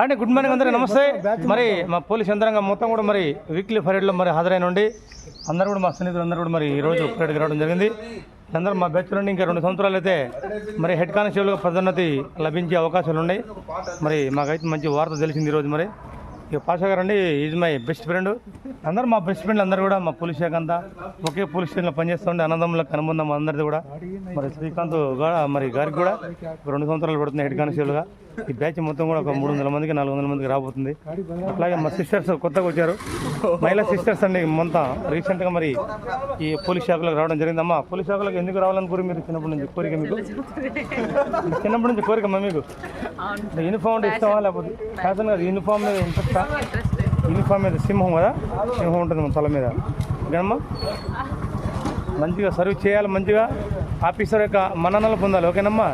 అండి good morning అందరికీ నమస్తే. మరి మా పోలీస్ యంత్రాంగం మొత్తం కూడా మరి వీక్లీ పరేడ్లో మరి హాజరైన ఉండి అందరూ కూడా మా స్నేహితులు అందరూ కూడా మరి ఈరోజు పరేడ్కి రావడం జరిగింది. అందరూ మా బ్యాచ్ నుండి ఇంకా 2 సంవత్సరాలు అయితే మరి హెడ్ కానిస్టేబుల్గా పదోన్నతి లభించే అవకాశాలు ఉన్నాయి. మరి మాకైతే మంచి వార్త తెలిసింది ఈరోజు. మరి ఇక పాషా గారు అండి ఈజ్ మై బెస్ట్ ఫ్రెండ్. అందరూ మా బెస్ట్ ఫ్రెండ్లు అందరూ కూడా మా పోలీస్ శాఖ అంతా ఒకే పోలీస్ స్టేషన్లో పనిచేస్తుండే అన్నదమ్ములకు అనుబంధం అందరిది కూడా. మరి శ్రీకాంత్ మరి గారికి కూడా 2 సంవత్సరాలు పడుతుంది హెడ్ కానిస్టేబుల్గా. ఈ బ్యాచ్ మొత్తం కూడా ఒక 300 మందికి 400 మందికి రాబోతుంది. అట్లాగే మా సిస్టర్స్ కొత్తగా వచ్చారు, మహిళా సిస్టర్స్ అండి. మొత్తం రీసెంట్గా మరి ఈ పోలీస్ శాఖలోకి రావడం జరిగింది. అమ్మా పోలీస్ శాఖలోకి ఎందుకు రావాలనుకోరు మీరు? చిన్నప్పటి నుంచి కోరిక మీకు? చిన్నప్పటి నుంచి కోరిక అమ్మా మీకు? యూనిఫామ్ అంటే ఇష్టమా లేకపోతే ఫ్యాషన్ కాదు? యూనిఫామ్ మీద ఇంట్రెస్ట్? యూనిఫామ్ మీద సింహం కదా, సింహం ఉంటుంది మన తల మీద. ఓకేనమ్మా, మంచిగా సర్వీస్ చేయాలి, మంచిగా ఆఫీసర్ యొక్క మన్ననలు పొందాలి. ఓకేనమ్మా,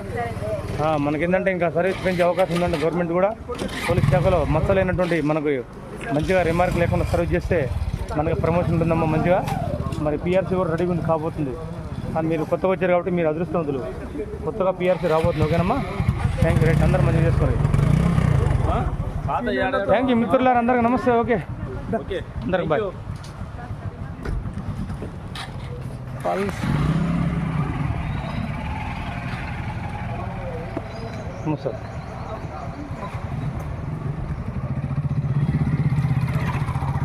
మనకేంటంటే ఇంకా సర్వీస్ పెంచే అవకాశం ఉందంటే గవర్నమెంట్ కూడా పోలీస్ శాఖలో మచ్చలేనటువంటి మనకు మంచిగా రిమార్క్ లేకుండా సర్వీస్ చేస్తే మనకి ప్రమోషన్ ఉంటుందమ్మా మంచిగా. మరి పిఆర్సీ కూడా రెడీగా ఉంది కాబోతుంది. కానీ మీరు కొత్తగా వచ్చారు కాబట్టి మీరు అదృష్టవంతులు, కొత్తగా పిఆర్సీ రాబోతుంది. ఓకేనమ్మా, థ్యాంక్ యూ. రైట్, అందరూ మంచిగా చేసుకోండి. థ్యాంక్ యూ మిత్రులారు, అందరికి నమస్తే. ఓకే, అందరికి బాయ్. నమస్తే.